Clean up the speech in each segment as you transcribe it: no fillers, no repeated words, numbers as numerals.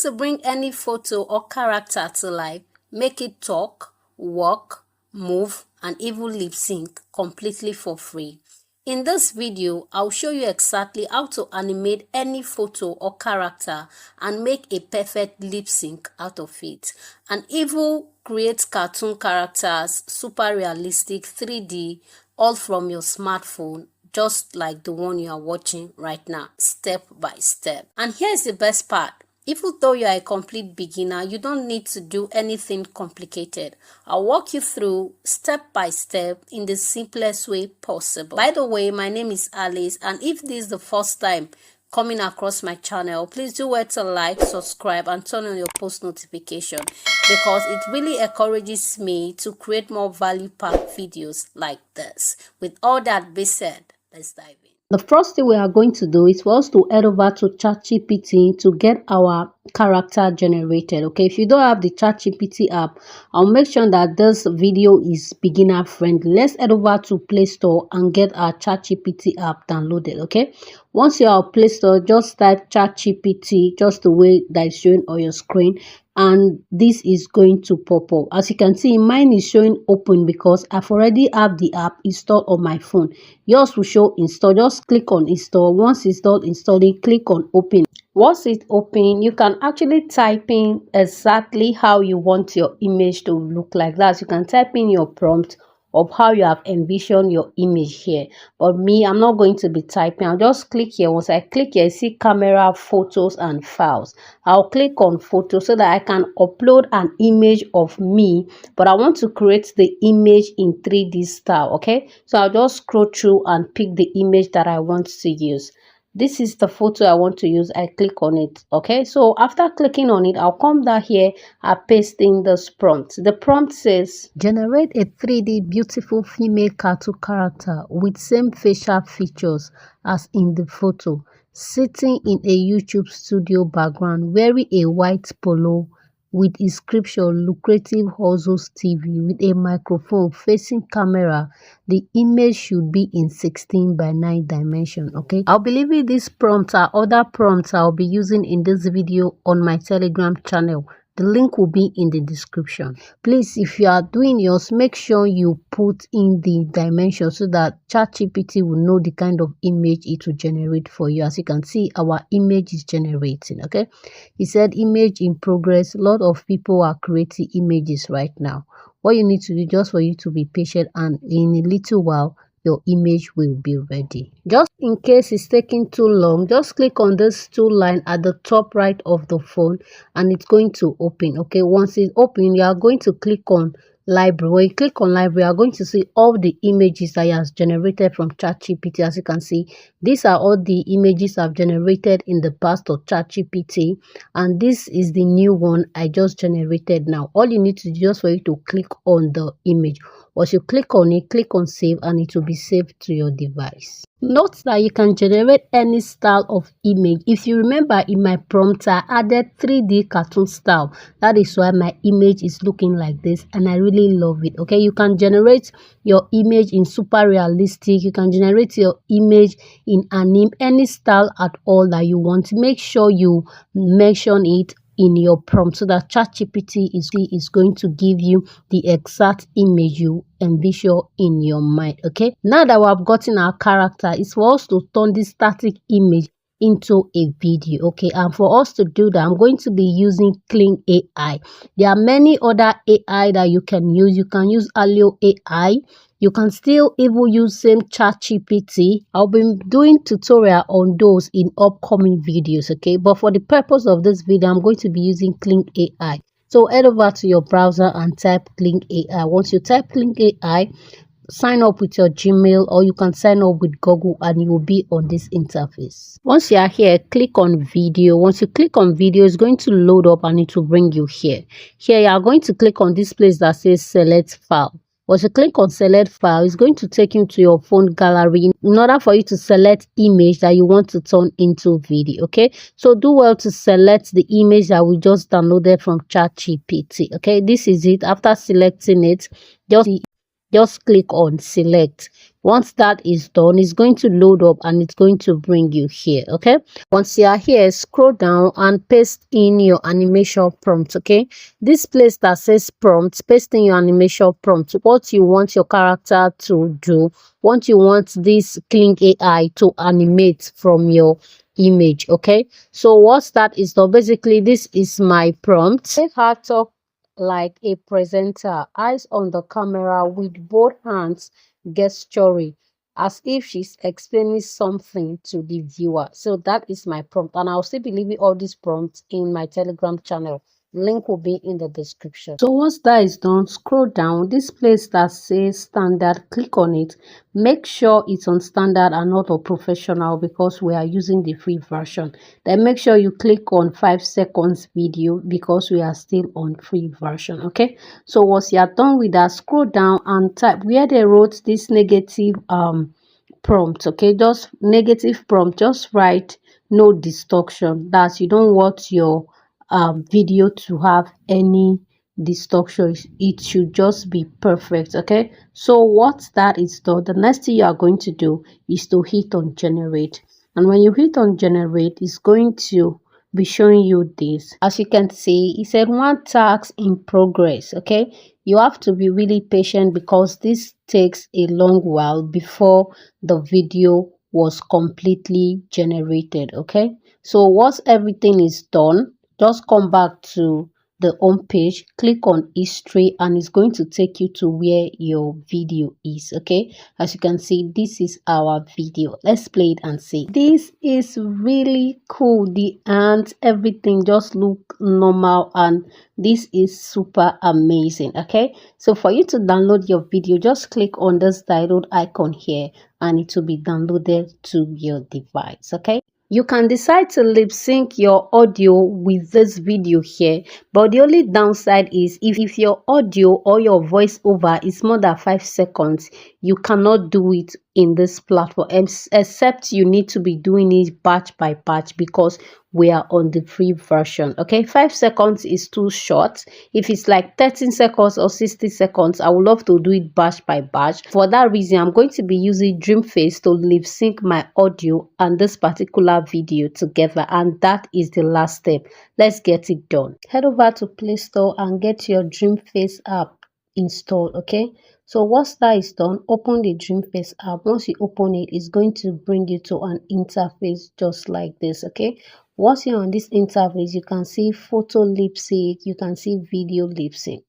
To bring any photo or character to life, make it talk, walk, move, and even lip sync completely for free. In this video, I'll show you exactly how to animate any photo or character and make a perfect lip sync out of it. And even create cartoon characters, super realistic 3D, all from your smartphone, just like the one you are watching right now, step by step. And here's the best part. Even though you are a complete beginner, you don't need to do anything complicated. I'll walk you through step by step in the simplest way possible. By the way, my name is Alice, and if this is the first time coming across my channel, please do well to like, subscribe, and turn on your post notification because it really encourages me to create more value-packed videos like this. With all that being said, let's dive in. The first thing we are going to do is for us to head over to ChatGPT to get our character generated. Okay, if you don't have the ChatGPT app, I'll make sure that this video is beginner friendly. Let's head over to Play Store and get our ChatGPT app downloaded. Okay, once you're on Play Store, just type ChatGPT just the way that is showing on your screen, and this is going to pop up. As you can see, mine is showing open because I've already have the app installed on my phone. Yours will show install. Just click on install. Once installed, click on open. Once it's open, you can actually type in exactly how you want your image to look like. That you can type in your prompt of how you have envisioned your image here. But me, I'm not going to be typing. I'll just click here. Once I click here, see camera, photos, and files. I'll click on photo so that I can upload an image of me, but I want to create the image in 3D style. Okay, so I'll just scroll through and pick the image that I want to use. This is the photo I want to use. I click on it. Okay, so after clicking on it, I'll come down here and paste in this prompt. The prompt says, generate a 3D beautiful female cartoon character with same facial features as in the photo, sitting in a YouTube studio background, wearing a white polo with inscription lucrative hustles TV with a microphone facing camera. The image should be in 16 by 9 dimension. Okay, I'll be leaving this prompt or other prompts I'll be using in this video on my Telegram channel. The link will be in the description. Please, if you are doing yours, make sure you put in the dimension so that ChatGPT will know the kind of image it will generate for you. As you can see, our image is generating. Okay, he said image in progress. A lot of people are creating images right now. What you need to do, just for you to be patient, and in a little while your image will be ready. Just in case it's taking too long, just click on this tool line at the top right of the phone and it's going to open. Okay, once it's open, you are going to click on library. When you click on library, you are going to see all the images that has generated from ChatGPT. As you can see, these are all the images I've generated in the past of ChatGPT, and this is the new one I just generated now. All you need to do is for you to click on the image. Once you click on it, click on save, and it will be saved to your device. Note that you can generate any style of image. If you remember, in my prompt I added 3D cartoon style. That is why my image is looking like this, and I really love it. Okay, you can generate your image in super realistic. You can generate your image in anime, any style at all that you want. Make sure you mention it in your prompt so that ChatGPT is going to give you the exact image you envision in your mind. Okay, now that we have gotten our character, it's for us to turn this static image into a video. Okay, and for us to do that, I'm going to be using Clean AI. There are many other AI that you can use. You can use Alio AI. You can still even use same ChatGPT. I'll be doing tutorial on those in upcoming videos. Okay, but for the purpose of this video, I'm going to be using Clean AI. So head over to your browser and type Clean AI. Once you type Clean AI, sign up with your Gmail, or you can sign up with Google and you will be on this interface. Once you are here, click on video. Once you click on video, it's going to load up and it will bring you here. Here you are going to click on this place that says select file. Once you click on select file, it's going to take you to your phone gallery in order for you to select image that you want to turn into video. Okay, so do well to select the image that we just downloaded from ChatGPT. Okay, this is it. After selecting it, just click on select. Once that is done, it's going to load up and it's going to bring you here. Okay, once you are here, scroll down and paste in your animation prompt. Okay, this place that says prompt, paste in your animation prompt what you want your character to do, what you want this Kling AI to animate from your image. Okay, so what's that is done, basically this is my prompt. Make her talk like a presenter, eyes on the camera with both hands gesturing as if she's explaining something to the viewer. So that is my prompt, and I'll still be leaving all these prompts in my Telegram channel. Link will be in the description. So once that is done, scroll down this place that says standard, click on it. Make sure it's on standard and not on professional because we are using the free version. Then make sure you click on 5 seconds video because we are still on free version. Okay, so once you are done with that, scroll down and type where they wrote this negative prompt. Okay, just negative prompt, just write no distortion. That's you don't want your video to have any distortion. It should just be perfect. Okay, so what that is done, the next thing you are going to do is to hit on generate, and when you hit on generate, it's going to be showing you this. As you can see, it said one task in progress. Okay, you have to be really patient because this takes a long while before the video was completely generated. Okay, so once everything is done, just come back to the home page, click on history, and it's going to take you to where your video is. Okay, as you can see, this is our video. Let's play it and see. This is really cool. The ants, everything just look normal, and this is super amazing. Okay, so for you to download your video, just click on this download icon here and it will be downloaded to your device. Okay, you can decide to lip sync your audio with this video here, but the only downside is if your audio or your voiceover is more than 5 seconds, you cannot do it in this platform, except you need to be doing it batch by batch because we are on the free version. Okay, 5 seconds is too short. If it's like 13 seconds or 60 seconds, I would love to do it batch by batch. For that reason, I'm going to be using Dreamface to lip sync my audio and this particular video together, and that is the last step. Let's get it done. Head over to Play Store and get your Dreamface app installed. Okay, so once that is done, open the Dreamface app. Once you open it, it's going to bring you to an interface just like this. Okay, once you're on this interface, you can see photo lip sync, you can see video lip sync.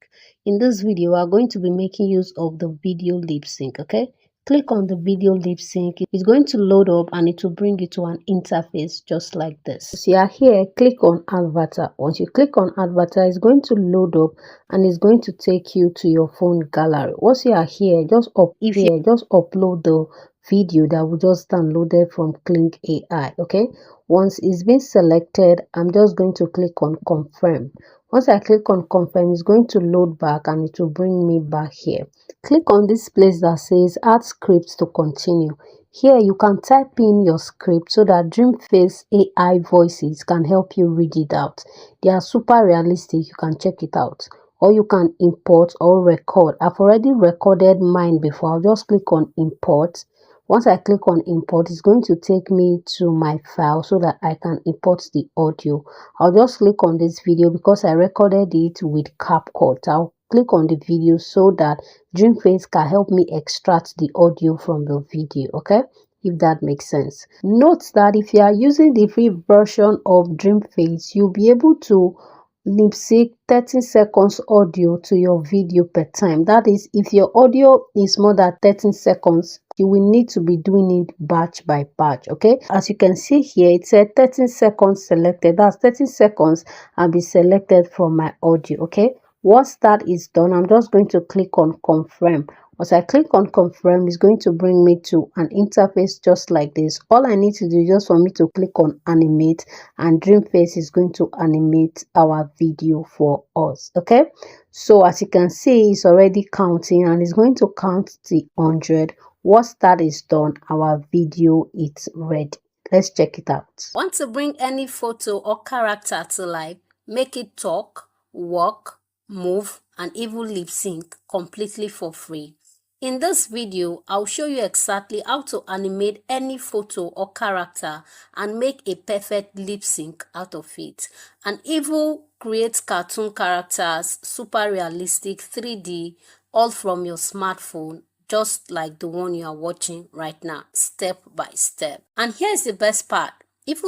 In this video, we are going to be making use of the video lip sync. Okay, click on the video lip sync. It's going to load up and it will bring you to an interface just like this. So you are here, click on avatar. Once you click on avatar, it's going to load up and it's going to take you to your phone gallery. Once you are here, just upload the video that we just downloaded from Kling AI. Okay, once it's been selected, I'm just going to click on confirm. Once I click on confirm, it's going to load back and it will bring me back here. Click on this place that says add scripts to continue. Here you can type in your script so that Dreamface AI voices can help you read it out. They are super realistic. You can check it out, or you can import or record. I've already recorded mine before. I'll just click on import. Once I click on import, it's going to take me to my file so that I can import the audio. I'll just click on this video because I recorded it with CapCut. I'll click on the video so that Dreamface can help me extract the audio from the video. Okay, if that makes sense. Note that if you are using the free version of Dreamface, you'll be able to lip sync 30 seconds audio to your video per time. That is, if your audio is more than 13 seconds, you will need to be doing it batch by batch. Okay, as you can see here, it said 13 seconds selected. That's 13 seconds and be selected from my audio. Okay, once that is done, I'm just going to click on confirm. Once I click on confirm, it's going to bring me to an interface just like this. All I need to do is just for me to click on animate, and Dreamface is going to animate our video for us. Okay, so as you can see, it's already counting and it's going to count the 100. Once that is done, our video is ready. Let's check it out. Want to bring any photo or character to life, make it talk, walk, move, and even lip sync completely for free. In this video, I'll show you exactly how to animate any photo or character and make a perfect lip sync out of it, and even create cartoon characters, super realistic 3D, all from your smartphone, just like the one you are watching right now, step by step. And here's the best part.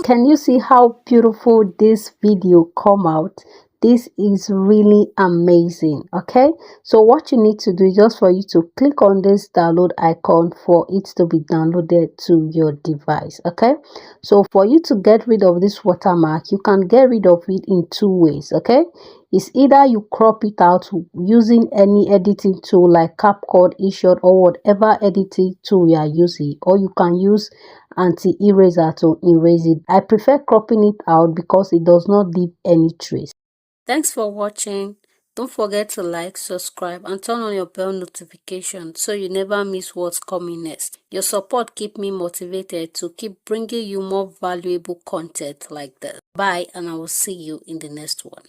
Can you see how beautiful this video come out? This is really amazing. Okay, so what you need to do is just for you to click on this download icon for it to be downloaded to your device. Okay, so for you to get rid of this watermark, you can get rid of it in two ways. Okay, it's either you crop it out using any editing tool like CapCut, InShot, or whatever editing tool you are using, or you can use anti-eraser to erase it. I prefer cropping it out because it does not leave any trace. Thanks for watching. Don't forget to like, subscribe, and turn on your bell notification so you never miss what's coming next. Your support keeps me motivated to keep bringing you more valuable content like this. Bye, and I will see you in the next one.